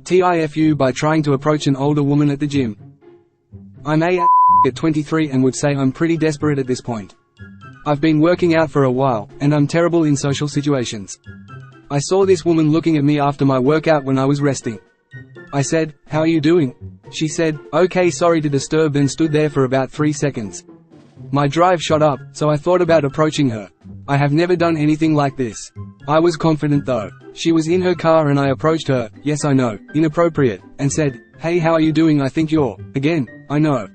TIFU by trying to approach an older woman at the gym. I'm at 23 and would say I'm pretty desperate at this point. I've been working out for a while, and I'm terrible in social situations. I saw this woman looking at me after my workout when I was resting. I said, "How are you doing?" She said, "Okay, sorry to disturb," and stood there for about 3 seconds. My drive shot up, so I thought about approaching her. I have never done anything like this. I was confident though. She was in her car and I approached her, yes I know, inappropriate, and said, "Hey, how are you doing? I think you're, again, I know."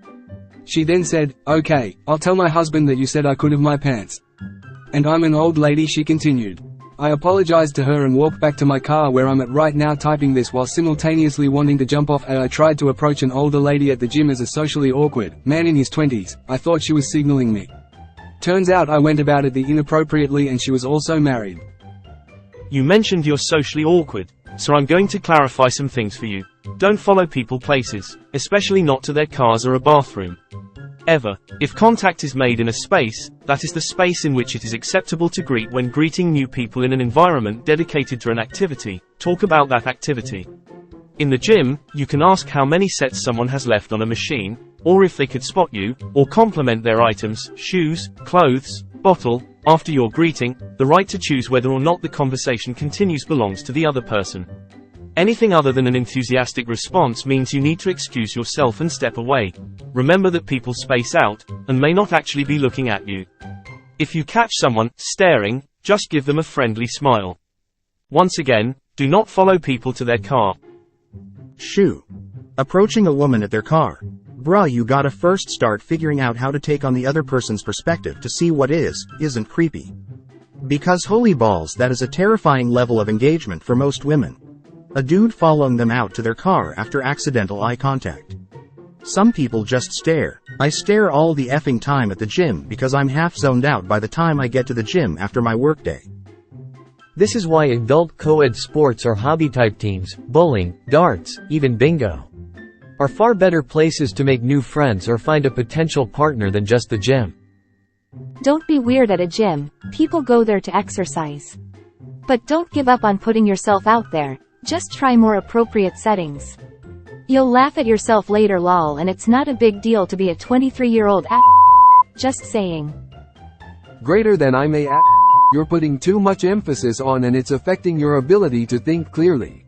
She then said, "Okay, I'll tell my husband that you said I could have my pants." "And I'm an old lady," she continued. I apologized to her and walked back to my car where I'm at right now, typing this while simultaneously wanting to jump off. I tried to approach an older lady at the gym as a socially awkward man in his 20s. I thought she was signaling me. Turns out I went about it the inappropriately, and she was also married. You mentioned you're socially awkward, so I'm going to clarify some things for you. Don't follow people places, especially not to their cars or a bathroom. Ever. If contact is made in a space, that is the space in which it is acceptable to greet. When greeting new people in an environment dedicated to an activity, talk about that activity. In the gym, you can ask how many sets someone has left on a machine, or if they could spot you, or compliment their items, shoes, clothes, bottle. After your greeting, the right to choose whether or not the conversation continues belongs to the other person. Anything other than an enthusiastic response means you need to excuse yourself and step away. Remember that people space out, and may not actually be looking at you. If you catch someone staring, just give them a friendly smile. Once again, do not follow people to their car. Shoo. Approaching a woman at their car. Bruh, you gotta first start figuring out how to take on the other person's perspective to see what isn't creepy. Because holy balls, that is a terrifying level of engagement for most women. A dude following them out to their car after accidental eye contact. Some people just stare. I stare all the effing time at the gym because I'm half zoned out by the time I get to the gym after my workday. This is why adult co-ed sports or hobby-type teams, bowling, darts, even bingo, are far better places to make new friends or find a potential partner than just the gym. Don't be weird at a gym. People go there to exercise. But don't give up on putting yourself out there. Just try more appropriate settings. You'll laugh at yourself later, lol, and it's not a big deal to be a 23-year-old just saying. Greater than I'm a you're putting too much emphasis on, and it's affecting your ability to think clearly.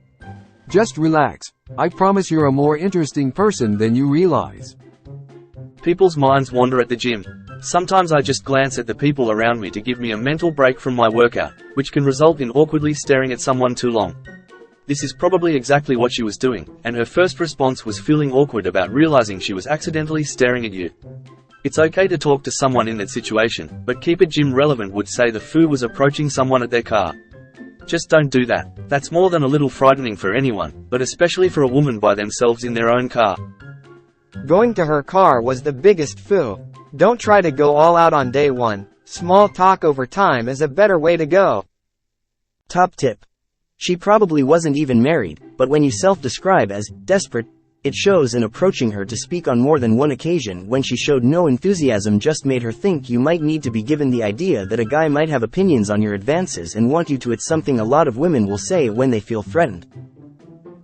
Just relax. I promise you're a more interesting person than you realize. People's minds wander at the gym. Sometimes I just glance at the people around me to give me a mental break from my workout, which can result in awkwardly staring at someone too long. This is probably exactly what she was doing, and her first response was feeling awkward about realizing she was accidentally staring at you. It's okay to talk to someone in that situation, but keep it gym relevant. Would say the foo was approaching someone at their car. Just don't do that. That's more than a little frightening for anyone, but especially for a woman by themselves in their own car. Going to her car was the biggest foo. Don't try to go all out on day one. Small talk over time is a better way to go. Top tip. She probably wasn't even married, but when you self-describe as desperate, it shows in approaching her to speak on more than one occasion when she showed no enthusiasm just made her think you might need to be given the idea that a guy might have opinions on your advances and want you to. It's something a lot of women will say when they feel threatened.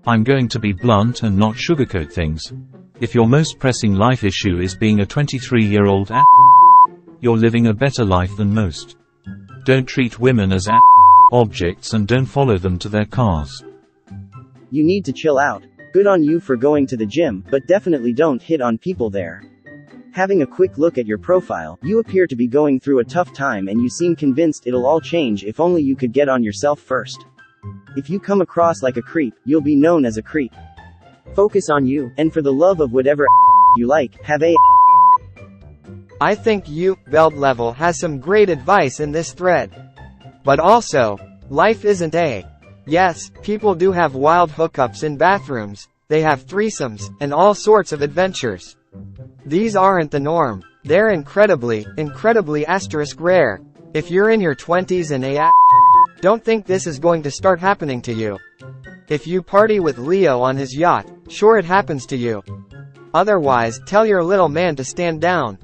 I'm going to be blunt and not sugarcoat things. If your most pressing life issue is being a 23-year-old you're living a better life than most. Don't treat women as objects and don't follow them to their cars. You need to chill out. Good on you for going to the gym, but definitely don't hit on people there. Having a quick look at your profile, you appear to be going through a tough time and you seem convinced it'll all change if only you could get on yourself first. If you come across like a creep, you'll be known as a creep. Focus on you, and for the love of whatever you like, have a. I think you, Belt Level, has some great advice in this thread. But also, life isn't a. Yes, people do have wild hookups in bathrooms, they have threesomes, and all sorts of adventures. These aren't the norm. They're incredibly rare. If you're in your 20s and don't think this is going to start happening to you. If you party with Leo on his yacht, sure it happens to you. Otherwise, tell your little man to stand down.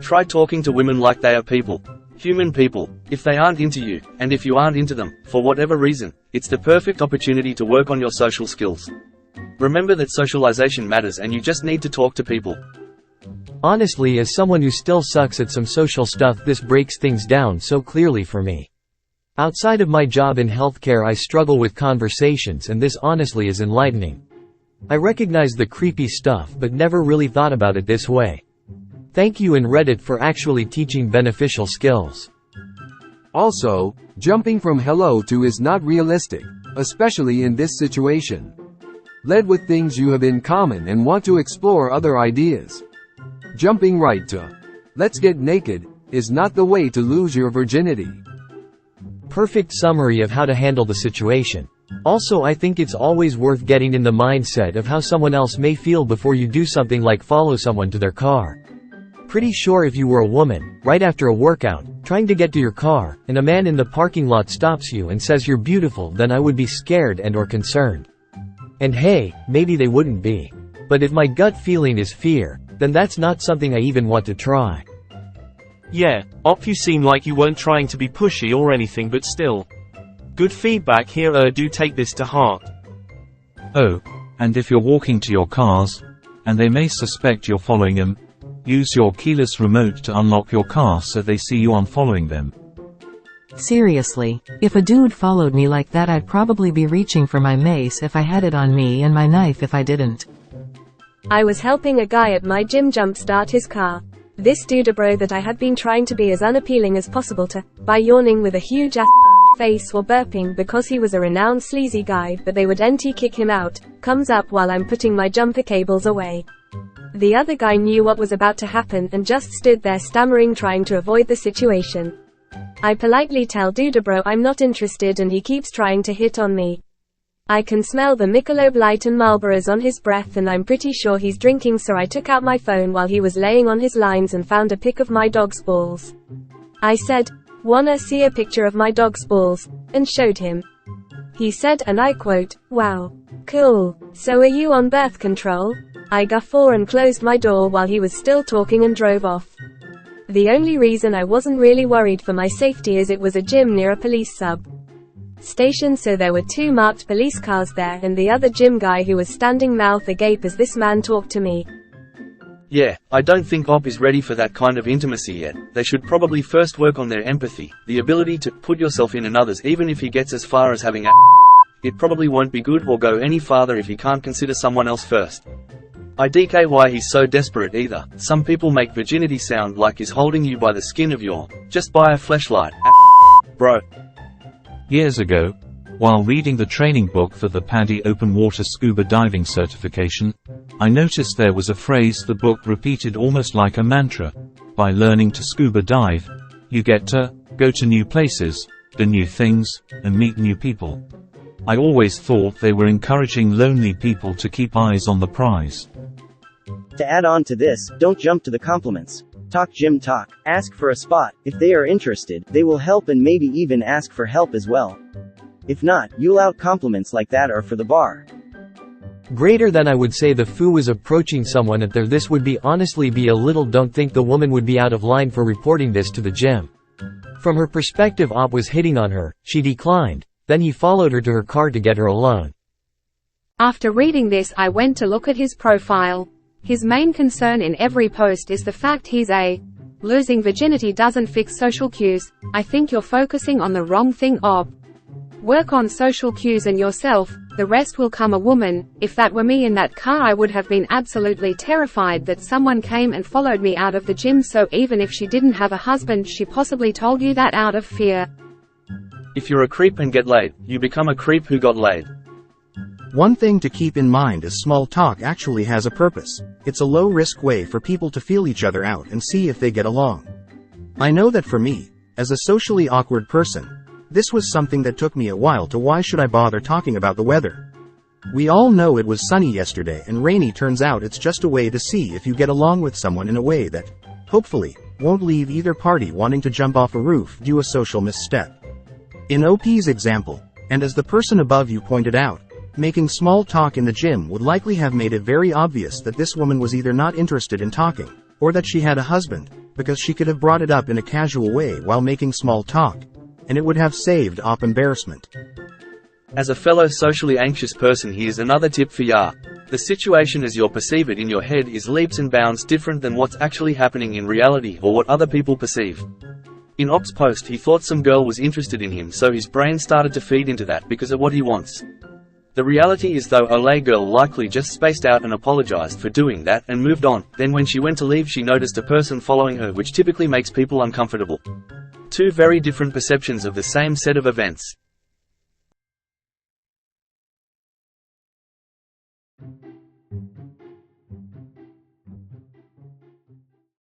Try talking to women like they are people. Human people, if they aren't into you, and if you aren't into them, for whatever reason, it's the perfect opportunity to work on your social skills. Remember that socialization matters and you just need to talk to people. Honestly, as someone who still sucks at some social stuff, this breaks things down so clearly for me. Outside of my job in healthcare, I struggle with conversations, and this honestly is enlightening. I recognize the creepy stuff but never really thought about it this way. Thank you and Reddit for actually teaching beneficial skills. Also, jumping from hello to is not realistic, especially in this situation. Lead with things you have in common and want to explore other ideas. Jumping right to let's get naked is not the way to lose your virginity. Perfect summary of how to handle the situation. Also, I think it's always worth getting in the mindset of how someone else may feel before you do something like follow someone to their car. Pretty sure if you were a woman, right after a workout, trying to get to your car, and a man in the parking lot stops you and says you're beautiful, then I would be scared and or concerned. And hey, maybe they wouldn't be. But if my gut feeling is fear, then that's not something I even want to try. Yeah, you seem like you weren't trying to be pushy or anything, but still. Good feedback here, do take this to heart. Oh, and if you're walking to your cars, and they may suspect you're following them, use your keyless remote to unlock your car so they see you unfollowing them. Seriously, if a dude followed me like that, I'd probably be reaching for my mace if I had it on me and my knife if I didn't. I was helping a guy at my gym jumpstart his car. This dude bro that I had been trying to be as unappealing as possible to, by yawning with a huge ass face or burping because he was a renowned sleazy guy, but they would NT kick him out, comes up while I'm putting my jumper cables away. The other guy knew what was about to happen and just stood there stammering, trying to avoid the situation. I politely tell dude bro I'm not interested, and he keeps trying to hit on me. I can smell the Michelob Light and Marlboros on his breath, and I'm pretty sure he's drinking, so I took out my phone while he was laying on his lines and found a pic of my dog's balls. I said, "Wanna see a picture of my dog's balls?" and showed him. He said, and I quote, "Wow. Cool. So are you on birth control?" I guffaw and closed my door while he was still talking and drove off. The only reason I wasn't really worried for my safety is it was a gym near a police sub station, so there were 2 marked police cars there, and the other gym guy who was standing mouth agape as this man talked to me. Yeah, I don't think OP is ready for that kind of intimacy yet. They should probably first work on their empathy, the ability to put yourself in another's, even if he gets as far as having a it probably won't be good or go any farther if he can't consider someone else first. I DK why he's so desperate either. Some people make virginity sound like he's holding you by the skin of your, just buy a fleshlight, bro. Years ago, while reading the training book for the PADI open water scuba diving certification, I noticed there was a phrase the book repeated almost like a mantra. By learning to scuba dive, you get to go to new places, do new things, and meet new people. I always thought they were encouraging lonely people to keep eyes on the prize. To add on to this, don't jump to the compliments. Talk gym talk. Ask for a spot. If they are interested, they will help and maybe even ask for help as well. If not, you'll out compliments like that are for the bar. Greater than I would say the foo is approaching someone at their this would be honestly be a little, don't think the woman would be out of line for reporting this to the gym. From her perspective, Op was hitting on her, she declined, then he followed her to her car to get her alone. After reading this, I went to look at his profile. His main concern in every post is the fact he's a losing virginity doesn't fix social cues. I think you're focusing on the wrong thing, Ob. Work on social cues and yourself, the rest will come. A woman, if that were me in that car, I would have been absolutely terrified that someone came and followed me out of the gym, so even if she didn't have a husband, she possibly told you that out of fear. If you're a creep and get laid, you become a creep who got laid. One thing to keep in mind is small talk actually has a purpose. It's a low-risk way for people to feel each other out and see if they get along. I know that for me, as a socially awkward person, this was something that took me a while to why should I bother talking about the weather. We all know it was sunny yesterday and rainy. Turns out it's just a way to see if you get along with someone in a way that, hopefully, won't leave either party wanting to jump off a roof due to a social misstep. In OP's example, and as the person above you pointed out, making small talk in the gym would likely have made it very obvious that this woman was either not interested in talking, or that she had a husband, because she could have brought it up in a casual way while making small talk, and it would have saved op embarrassment. As a fellow socially anxious person, here's another tip for ya. The situation as you perceive it in your head is leaps and bounds different than what's actually happening in reality or what other people perceive. In Op's post, he thought some girl was interested in him, so his brain started to feed into that because of what he wants. The reality is though Olay girl likely just spaced out and apologized for doing that and moved on. Then when she went to leave, she noticed a person following her, which typically makes people uncomfortable. Two very different perceptions of the same set of events.